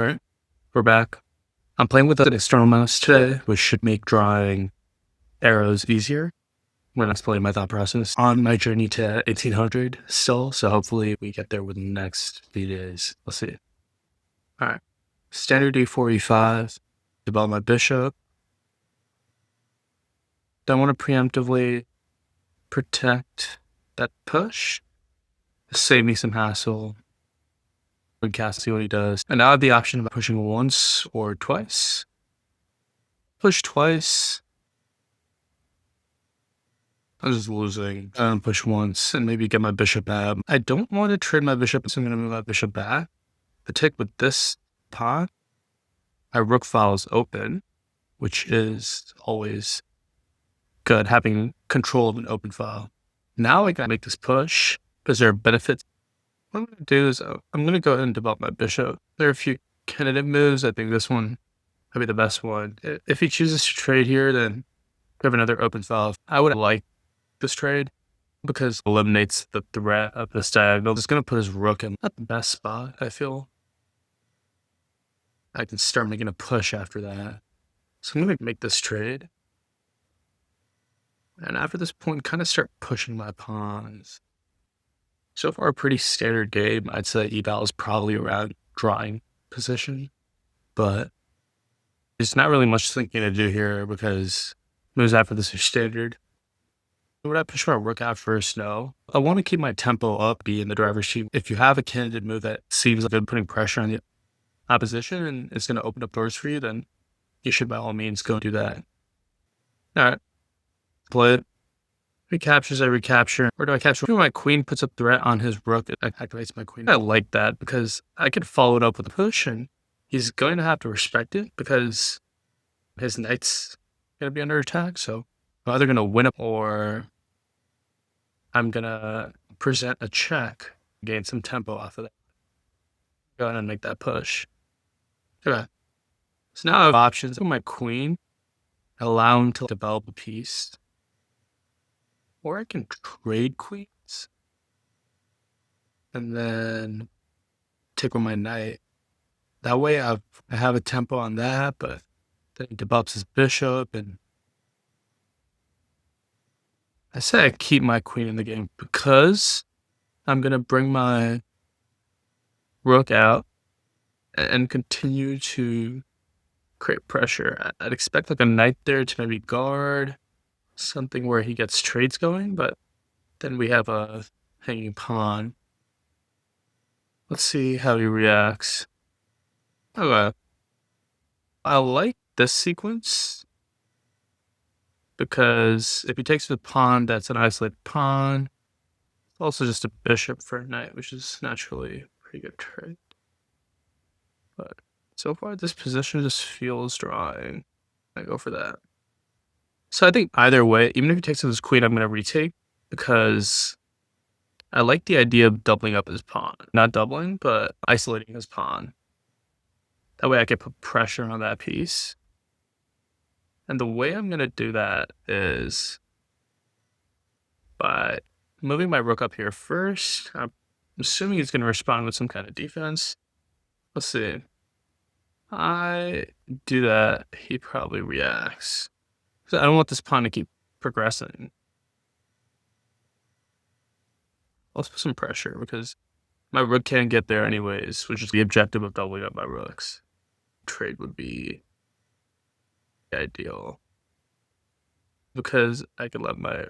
Alright, we're back. I'm playing with an external mouse today, which should make drawing arrows easier when I'm explaining my thought process on my journey to 1800 still. So hopefully we get there within the next few days. Let's see. All right. Standard d4, e5, develop my bishop. Don't want to preemptively protect that push. Save me some hassle. We can see what he does. And now I have the option of pushing once or twice. Push twice. I'm just losing. Push once and maybe get my bishop out. I don't want to trade my bishop, so I'm going to move my bishop back. The tick with this pawn, my rook file is open, which is always good, having control of an open file. Now I got to make this push because there are benefits. What I'm going to do is I'm going to go ahead and develop my bishop. There are a few candidate moves. I think this one might be the best one. If he chooses to trade here, then we have another open file. I would like this trade because it eliminates the threat of this diagonal. It's going to put his rook in not the best spot, I feel. I can start making a push after that. So I'm going to make this trade. And after this point, kind of start pushing my pawns. So far, a pretty standard game. I'd say eval is probably around drawing position. But there's not really much thinking to do here because moves after this are standard. Would I push my rook out first? No. I want to keep my tempo up, be in the driver's seat. If you have a candidate move that seems like it's putting pressure on the opposition and it's going to open up doors for you, then you should by all means go do that. All right. Play it. Recaptures, I recapture. Or do I capture? If my queen puts a threat on his rook, it activates my queen. I like that because I could follow it up with a push and he's going to have to respect it because his knight's going to be under attack. So I'm either going to win it or I'm going to present a check, gain some tempo off of that. Go ahead and make that push. Okay. So now I have options with my queen, allow him to develop a piece. Or I can trade queens. And then take with my knight. That way I have a tempo on that, but then he develops his bishop and I say I keep my queen in the game because I'm going to bring my rook out and continue to create pressure. I'd expect like a knight there to maybe guard something where he gets trades going, but then we have a hanging pawn. Let's see how he reacts. Okay. I like this sequence because if he takes the pawn, that's an isolated pawn. It's also just a bishop for a knight, which is naturally a pretty good trade. But so far, this position just feels drawing. I go for that. So I think either way, even if he takes his queen, I'm going to retake because I like the idea of doubling up his pawn. Not doubling, but isolating his pawn. That way I can put pressure on that piece. And the way I'm going to do that is by moving my rook up here first. I'm assuming he's going to respond with some kind of defense. Let's see. I do that, he probably reacts. So I don't want this pawn to keep progressing. Let's put some pressure because my rook can't get there anyways, which is the objective of doubling up my rooks. Trade would be ideal because I could let my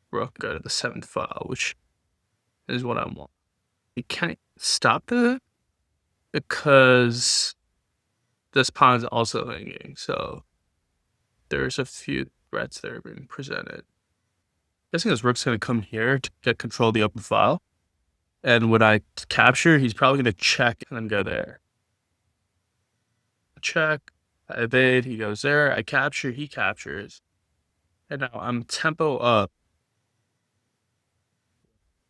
rook go to the 7th file, which is what I want. You can't stop that because this pawn is also hanging, so there's a few threats that are being presented. I'm guessing his rook's going to come here to get control of the open file, and when I capture, he's probably going to check and then go there. Check, I evade, he goes there, I capture, he captures, and now I'm tempo up.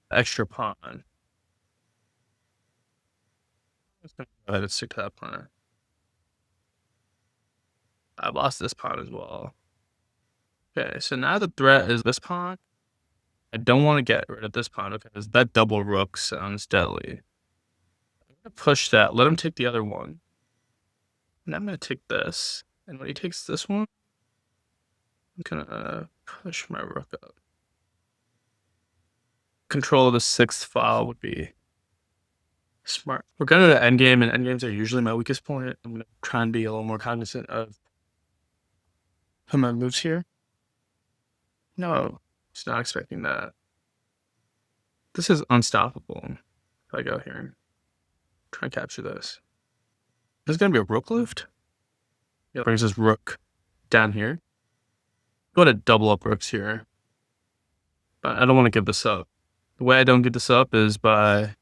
Extra pawn. I'm just going to go ahead and stick to that pawn. I lost this pawn as well. Okay, so now the threat is this pawn. I don't want to get rid of this pawn because that double rook sounds deadly. Push that. Let him take the other one. And I'm going to take this. And when he takes this one, I'm going to push my rook up. Control of the 6th file would be smart. We're going to endgame, and endgames are usually my weakest point. I'm going to try and be a little more cognizant of my moves here. No, he's not expecting that. This is unstoppable. If I go here and try and capture this. There's going to be a rook lift. It brings his rook down here. Go to double up rooks here. But I don't want to give this up. The way I don't give this up is by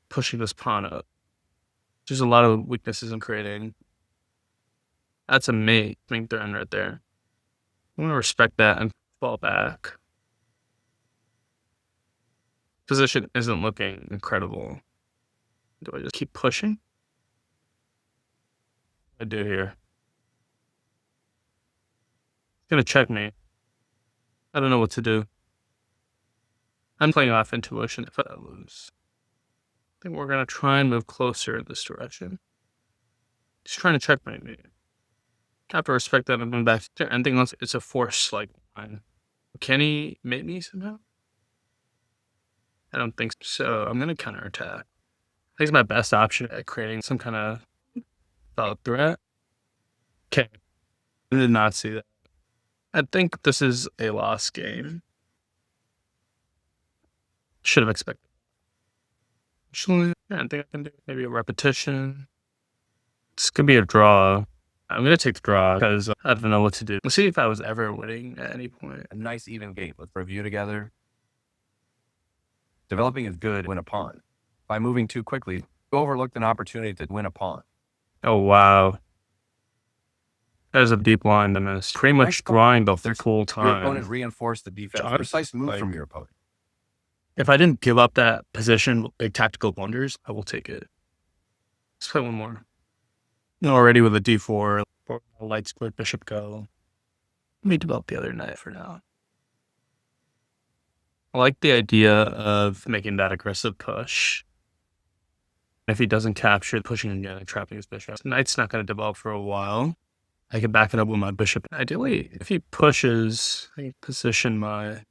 pushing this pawn up. There's a lot of weaknesses I'm creating. That's a mate main threat right there. I'm going to respect that and fall back. Position isn't looking incredible. Do I just keep pushing? I do here. It's going to check me. I don't know what to do. I'm playing off intuition if I lose. I think we're going to try and move closer in this direction. He's trying to checkmate me. I have to respect that I'm going back to anything else. It's a force like line. Can he mate me somehow? I don't think so. I'm going to counterattack. I think it's my best option at creating some kind of thought threat. Okay. I did not see that. I think this is a lost game. Should have expected. Actually, I think I can do maybe a repetition. It's going to be a draw. I'm going to take the draw because I don't know what to do. Let's see if I was ever winning at any point. A nice even game. Let's review together. Developing is good. Win a pawn. By moving too quickly, you overlooked an opportunity to win a pawn. Oh, wow. That is a deep line to miss. Pretty much drawing the full time. Your opponent reinforced the defense. Precise move from your opponent. If I didn't give up that position with big tactical blunders, I will take it. Let's play one more. Already with a d4, light squared bishop go. Let me develop the other knight for now. I like the idea of making that aggressive push. If he doesn't capture, pushing again and trapping his bishop. Knight's not going to develop for a while. I can back it up with my bishop. Ideally, if he pushes, I can position my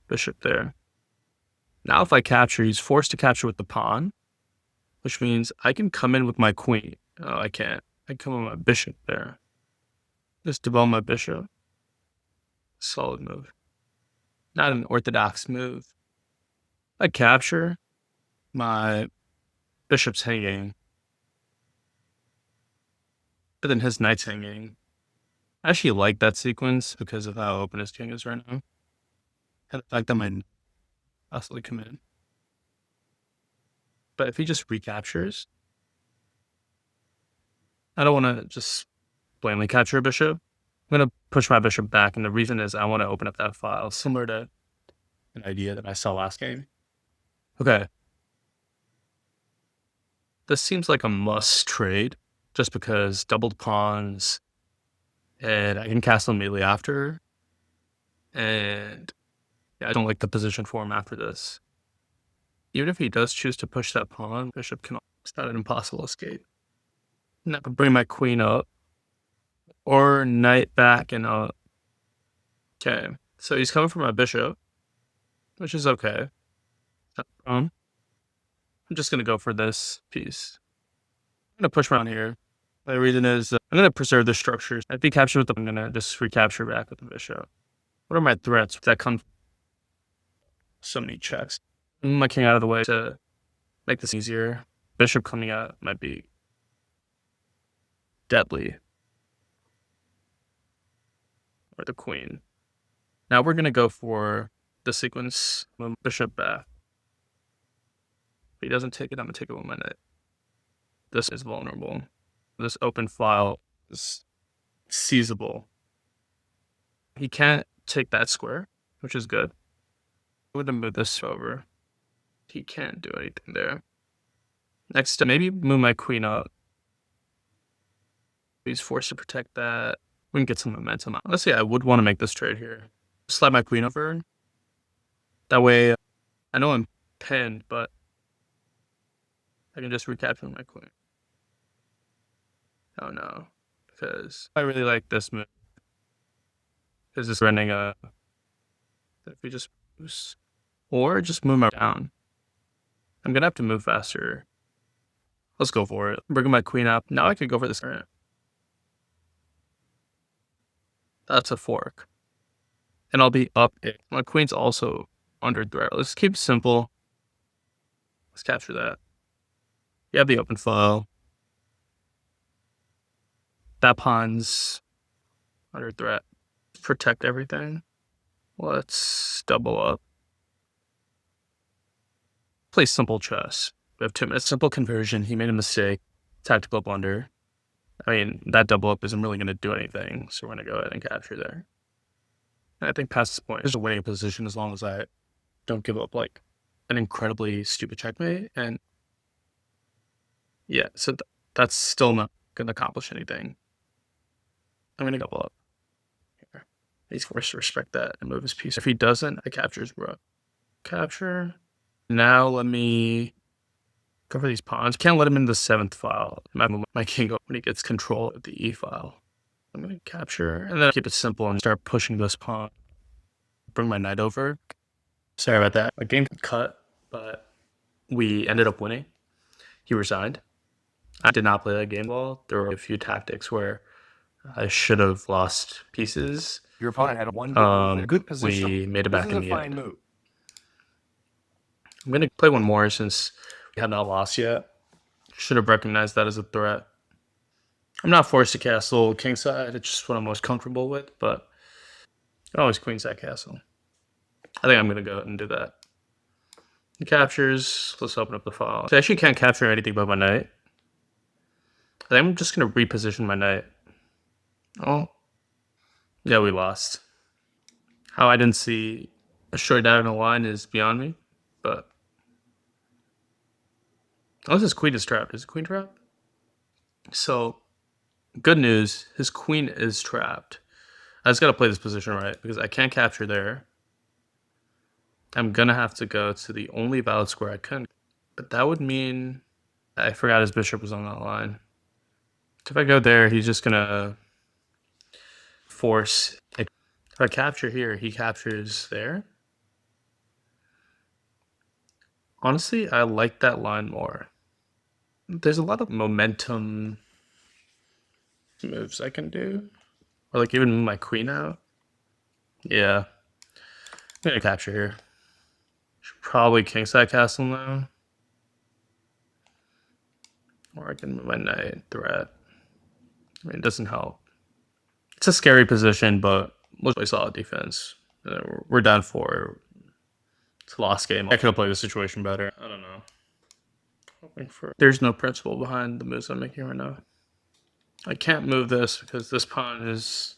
bishop there. Now if I capture, he's forced to capture with the pawn, which means I can come in with my queen. Oh, I can't. I can come with my bishop there. Just develop my bishop. Solid move. Not an orthodox move. I capture, my bishop's hanging. But then his knight's hanging. I actually like that sequence because of how open his king is right now. And the fact that my knight possibly come in. But if he just recaptures, I don't want to just blatantly capture a bishop. I'm going to push my bishop back, and the reason is I want to open up that file, similar to an idea that I saw last game. Okay. This seems like a must trade, just because doubled pawns, and I can castle immediately after, and yeah, I don't like the position for him after this. Even if he does choose to push that pawn, bishop can. It's not an impossible escape. And I can bring my queen up, or knight back and up. Okay, so he's coming for my bishop, which is okay. I'm just gonna go for this piece. I'm gonna push around here. The reason is I'm gonna preserve the structures. If he captures with them, I'm gonna just recapture back with the bishop. What are my threats that come? So many checks. Move my king out of the way to make this easier. Bishop coming out might be deadly. Or the queen. Now we're gonna go for the sequence. Move bishop back. If he doesn't take it, I'm gonna take it with my knight. This is vulnerable. This open file is seizable. He can't take that square, which is good. I would have moved this over. He can't do anything there. Next, maybe move my queen up. He's forced to protect that. We can get some momentum out. Let's say I would want to make this trade here. Slide my queen over. That way, I know I'm pinned, but I can just recapture my queen. Oh no, because I really like this move. Because it's running a. If we just or just move my down. I'm gonna have to move faster. Let's go for it. Bringing my queen up. Now I could go for this. That's a fork. And I'll be up. My queen's also under threat. Let's keep it simple. Let's capture that. You have the open file. That pawn's under threat. Protect everything. Let's double up. Play simple chess. We have 2 minutes. Simple conversion. He made a mistake. Tactical blunder. I mean, that double up isn't really going to do anything, so we're going to go ahead and capture there. And I think past this point, there's a winning position as long as I don't give up like an incredibly stupid checkmate. And yeah, so that's still not going to accomplish anything. I'm going to double up here. He's forced to respect that and move his piece. If he doesn't, I capture his rook. Capture. Now let me go for these pawns. Can't let him in the 7th file. My king up when he gets control of the E file. I'm going to capture and then keep it simple and start pushing this pawn. Bring my knight over. Sorry about that. My game got cut, but we ended up winning. He resigned. I did not play that game well. There were a few tactics where I should have lost pieces. Your opponent had one good position. We made it back in the fine end. move. I'm going to play one more since we have not lost yet. Should have recognized that as a threat. I'm not forced to castle kingside. It's just what I'm most comfortable with, but I can always queenside castle. I think I'm going to go ahead and do that. He captures. Let's open up the file. So I actually can't capture anything but my knight. I think I'm just going to reposition my knight. Oh. Yeah, we lost. How I didn't see a straight diagonal line is beyond me, but unless his queen is trapped. Is the queen trapped? So, good news, his queen is trapped. I just got to play this position right because I can't capture there. I'm going to have to go to the only valid square I can. But that would mean I forgot his bishop was on that line. So if I go there, he's just going to force. If I capture here, he captures there. Honestly, I like that line more. There's a lot of momentum moves I can do. Or like even move my queen out. Yeah. I'm going to capture here. Should probably kingside castle now. Or I can move my knight threat. I mean, it doesn't help. It's a scary position, but we'll play solid defense. We're down 4. It's a lost game. I could have played the situation better. I don't know. There's no principle behind the moves I'm making right now. I can't move this because this pawn is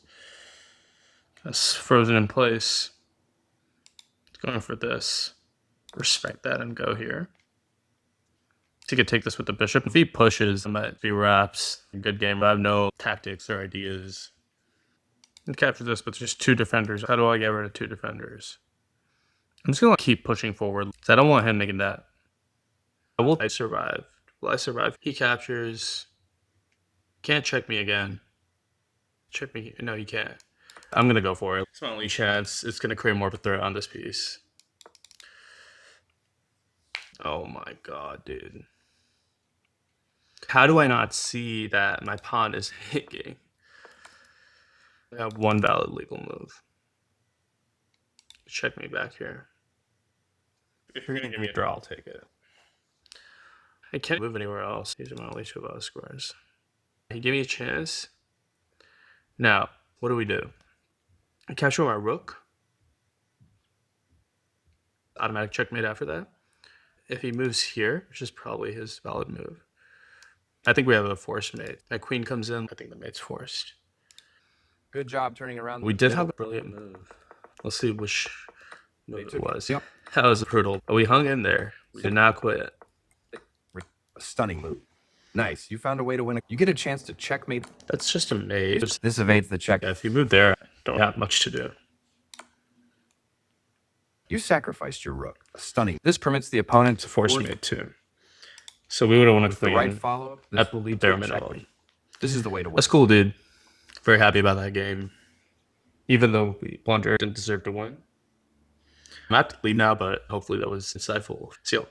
frozen in place. It's going for this. Respect that and go here. He could take this with the bishop. If he pushes, I might be wraps. Good game. I have no tactics or ideas. And capture this with just 2 defenders. How do I get rid of 2 defenders? I'm just going to keep pushing forward. I don't want him making that. Will I survive? Will I survive? He captures. Can't check me again. Check me. No, you can't. I'm going to go for it. It's my only chance. It's going to create more of a threat on this piece. Oh my god, dude. How do I not see that my pawn is hanging? I have 1 valid legal move. Check me back here. If you're going to give me a draw, I'll take it. I can't move anywhere else. These are my only 2 valid squares. He gave me a chance. Now, what do? I capture my rook. Automatic checkmate after that. If he moves here, which is probably his valid move, I think we have a forced mate. My queen comes in. I think the mate's forced. Good job turning around. We did have a brilliant move. Let's see which move it was. Yep. That was brutal. But we hung in there. We did not quit. A stunning move. Nice. You found a way to win. You get a chance to checkmate. That's just a mate. This evades the check. If you move there, I don't have much to do. You sacrificed your rook. A stunning. This permits the opponent It's a forced mate too. So we would have won With the right follow-up, I believe bare minimum. this is the way to win. That's cool, dude. Very happy about that game. Even though we blundered, didn't deserve to win. I'm have to leave now, but hopefully that was insightful. See you.